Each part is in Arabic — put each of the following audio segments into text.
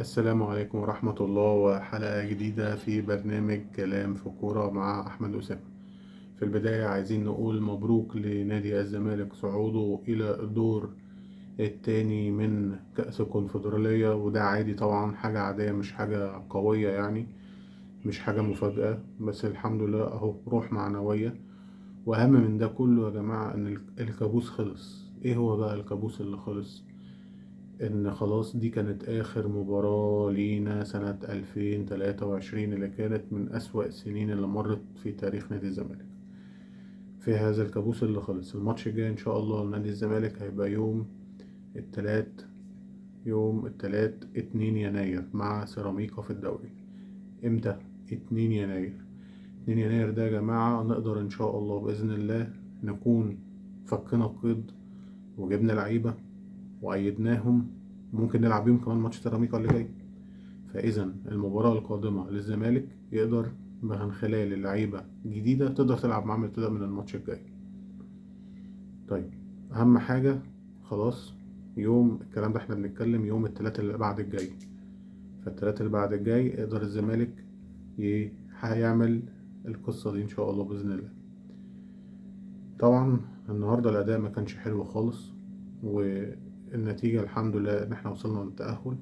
السلام عليكم ورحمة الله، وحلقة جديدة في برنامج كلام في كورة مع أحمد أسامة. في البداية عايزين نقول مبروك لنادي الزمالك صعوده إلى الدور التاني من كأس الكونفدرالية، وده عادي طبعا، حاجة عادية مش حاجة قوية يعني، مش حاجة مفاجأة، بس الحمد لله أهو روح معنوية. وأهم من ده كله يا جماعة إن الكابوس خلص. إيه هو بقى الكابوس اللي خلص؟ إن خلاص دي كانت آخر مباراة لينا سنة 2023، اللي كانت من أسوأ السنين اللي مرت في تاريخ نادي الزمالك. في هذا الكابوس اللي خلص، الماتش الجاي إن شاء الله لنادي الزمالك هيبقى التلات يوم التلات 2 يناير مع سيراميكا في الدوري. إمتى؟ 2 يناير. 2 يناير ده يا جماعة نقدر إن شاء الله بإذن الله نكون فكنا القيد وجبنا لعيبة وأيدناهم، ممكن نلعب بيهم كمان ماتش سيراميكا اللي جاي. فإذا المباراة القادمة للزمالك يقدر من خلال اللعيبة الجديدة تقدر تلعب معاهم ابتداء من الماتش الجاي. طيب، أهم حاجة خلاص يوم الكلام ده احنا بنتكلم يوم التلات اللي بعد الجاي. فالتلات اللي بعد الجاي يقدر الزمالك هيعمل القصة دي إن شاء الله بإذن الله. طبعا النهاردة الأداء ما كانش حلو خالص، والنتيجة الحمد لله إن احنا وصلنا للتأهل.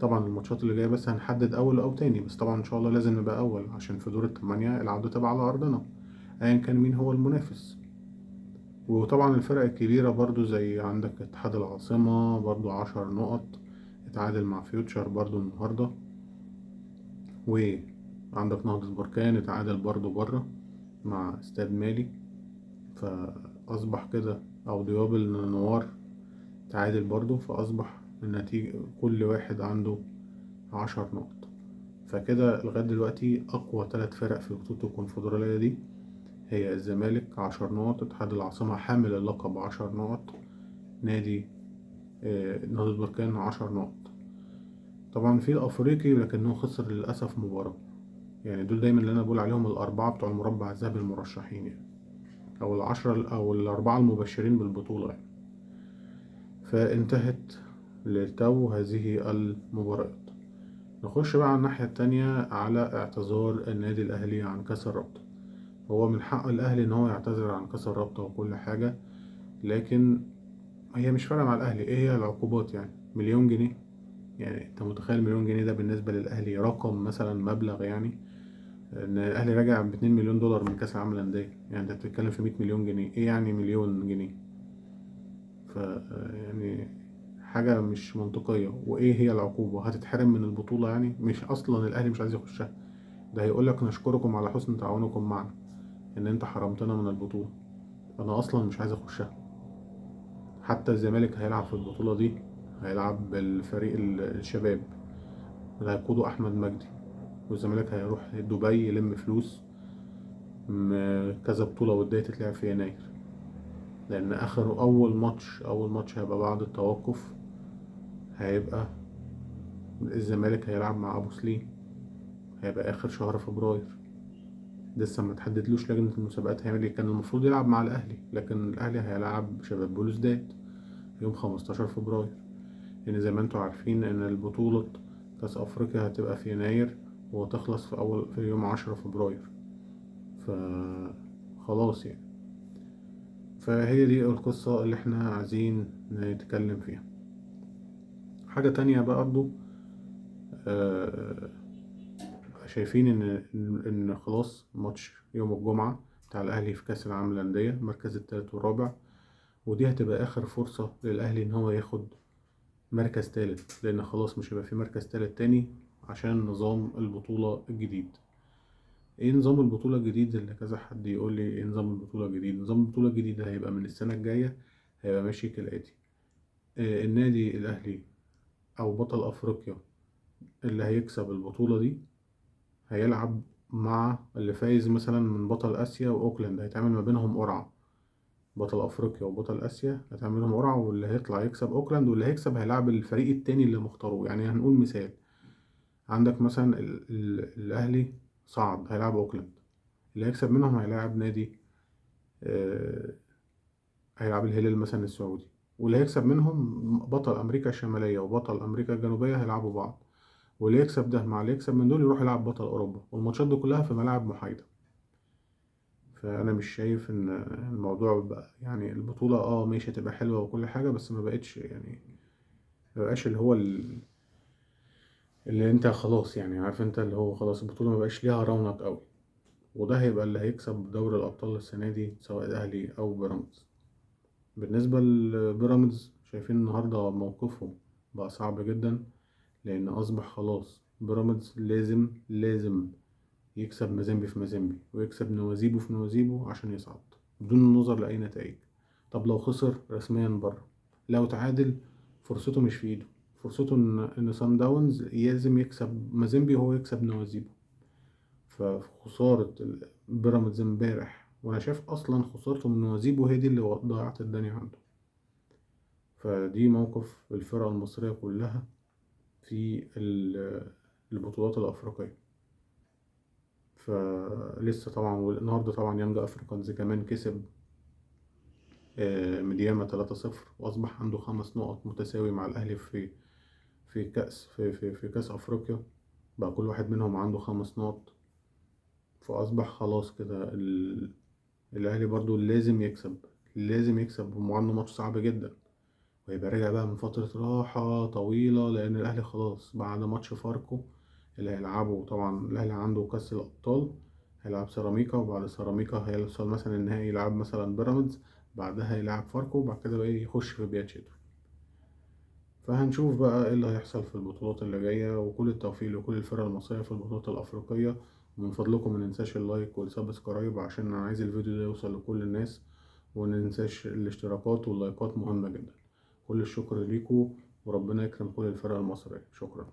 طبعا الماتشات اللي جايه بس هنحدد اول او تاني، بس طبعا ان شاء الله لازم نبقى اول عشان في دور الثمانية العودة تبقى على ارضنا ايا كان مين هو المنافس. وطبعا الفرق الكبيرة برضو زي عندك اتحاد العاصمة برضو 10 نقط، اتعادل مع فيوتشر برضو النهاردة، وعندك نهضة بركان اتعادل برضو بره مع استاد مالي. فأصبح كده أو دياب النوار تعادل برضو، فأصبح النتيجة كل واحد عنده 10 نقط. فكده لغاية دلوقتي أقوى 3 فرق في بطولة الكونفدرالية دي هي الزمالك 10 نقط، اتحاد العاصمة حامل اللقب 10 نقط، نادي نهضة بركان 10 نقط. طبعا في الأفريقي لكنه خسر للأسف مباراة. يعني دول دايما اللي أنا بقول عليهم الأربعة بتوع المربع الذهبي المرشحين يعني، أو العشرة أو الأربعة المبشرين بالبطولة يعني. فانتهت للتو هذه المباريات. نخش بقى على الناحية التانية على اعتذار النادي الأهلي عن كأس الرابطة. هو من حق الأهلي إن هو يعتذر عن كأس الرابطة وكل حاجة، لكن هي مش فارقة مع الأهلي. إيه هي العقوبات؟ يعني 1,000,000 جنيه. يعني أنت متخيل 1,000,000 جنيه ده بالنسبة للأهلي رقم مثلا مبلغ يعني؟ إن الأهلي راجع ب2 مليون دولار من كأس العالم للأندية، يعني أنت بتتكلم في 100 مليون جنيه. إيه يعني 1,000,000 جنيه؟ يعني حاجة مش منطقية. وإيه هي العقوبة؟ هتتحرم من البطولة يعني؟ مش أصلا الأهلي مش عايز يخشها، ده هيقولك نشكركم على حسن تعاونكم معنا إن أنت حرمتنا من البطولة. أنا أصلا مش عايز أخشها. حتى الزمالك هيلعب في البطولة دي، هيلعب بالفريق الشباب اللي هيقوده أحمد مجدي، والزمالك هيروح دبي يلم فلوس كذا بطولة ودية تتلعب في يناير، لأن أول ماتش هيبقى بعد التوقف، هيبقى الزمالك هيلعب مع أبو سليم، هيبقى آخر شهر فبراير. لسه ما تحددلوش لجنة المسابقات هيعمل ايه. كان المفروض يلعب مع الأهلي، لكن الأهلي هيلعب شباب بلوزداد يوم 15 فبراير. لأن زي ما انتوا عارفين إن البطولة كأس أفريقيا هتبقى في يناير وتخلص في يوم 10 فبراير. خلاص يعني. فهي دي القصة اللي احنا عايزين نتكلم فيها. حاجة تانية بقى برضه، آه، شايفين إن خلاص ماتش يوم الجمعة بتاع الأهلي في كأس العالم للأندية المركز التالت والرابع، ودي هتبقى آخر فرصة للأهلي إن هو ياخد مركز تالت، لأن خلاص مش هيبقى في مركز تالت تاني عشان نظام البطولة الجديد. ايه نظام البطولة الجديد؟ اللي كذا حد يقول لي ايه نظام البطولة الجديد. نظام البطولة الجديد هيبقى من السنة الجاية، هيبقى ماشي كالآتي. النادي الأهلي أو بطل أفريقيا اللي هيكسب البطولة دي هيلعب مع اللي فايز مثلا من بطل آسيا وأوكلاند، هيتعمل ما بينهم قرعة. بطل أفريقيا وبطل آسيا هتعمل لهم قرعة، واللي هيطلع يكسب أوكلاند، واللي هيكسب هيلعب الفريق التاني اللي مختاروه. يعني هنقول مثال، عندك مثلا الأهلي صعد هيلعب أوكلاند، اللي هيكسب منهم هيلاعب نادي، آه، هيلعب الهلال مثلا السعودي. واللي هيكسب منهم بطل أمريكا الشمالية وبطل أمريكا الجنوبية هيلعبوا بعض، واللي يكسب ده مع اللي يكسب من دول يروح يلعب بطل أوروبا، والماتشات دي كلها في ملاعب محايدة. فأنا مش شايف إن الموضوع بقى يعني البطولة ماشي تبقى حلوة وكل حاجة، بس ما بقتش يعني ما بقاش اللي هو اللي انت خلاص يعني عارف انت اللي هو خلاص البطولة ما بقاش ليها رونق قوي. وده هيبقى اللي هيكسب دوري الأبطال السنة دي سواء الأهلي أو بيراميدز. بالنسبة لبيراميدز شايفين النهاردة موقفهم بقى صعب جدا، لأن أصبح خلاص بيراميدز لازم يكسب مازيمبي في مازيمبي ويكسب نوازيبو في نوازيبو عشان يصعد بدون النظر لأي نتائج. طب لو خسر رسميا بره، لو تعادل فرصته مش في إيده، فرصته إن سان داونز لازم يكسب مازيمبي وهو يكسب نوازيبو. فخسارة بيراميدز امبارح، وأنا شايف أصلا خسارته من نوازيبو هي دي اللي ضيعت الدنيا عنده. فدي موقف الفرقة المصرية كلها في البطولات الأفريقية. فلسه طبعا، والنهاردة طبعا يانج أفريكانز كمان كسب ميدياما 3-0، وأصبح عنده 5 نقط متساوي مع الأهلي في كأس أفريقيا. بقى كل واحد منهم عنده 5 نقط. فأصبح خلاص كده الأهلي برضو لازم يكسب وعنده ماتش صعب جدا، ويبقى راجع بقى من فترة راحة طويلة، لأن الأهلي خلاص بعد ماتش فاركو اللي هيلعبه. طبعا الأهلي عنده كأس الأبطال، هيلعب سيراميكا، وبعد سيراميكا هيوصل مثلا النهائي يلعب مثلا بيراميدز، بعدها يلعب فاركو، وبعد كده بقى يخش في بياتشيتو. فهنشوف بقى ايه اللي هيحصل في البطولات اللي جاية، وكل التوفيق لكل الفرق المصرية في البطولات الأفريقية. ومن فضلكم مننساش اللايك والسبسكرايب عشان أنا عايز الفيديو ده يوصل لكل الناس، ومننساش الاشتراكات واللايكات مهمة جدا. كل الشكر ليكم، وربنا يكرم كل الفرق المصرية. شكرا.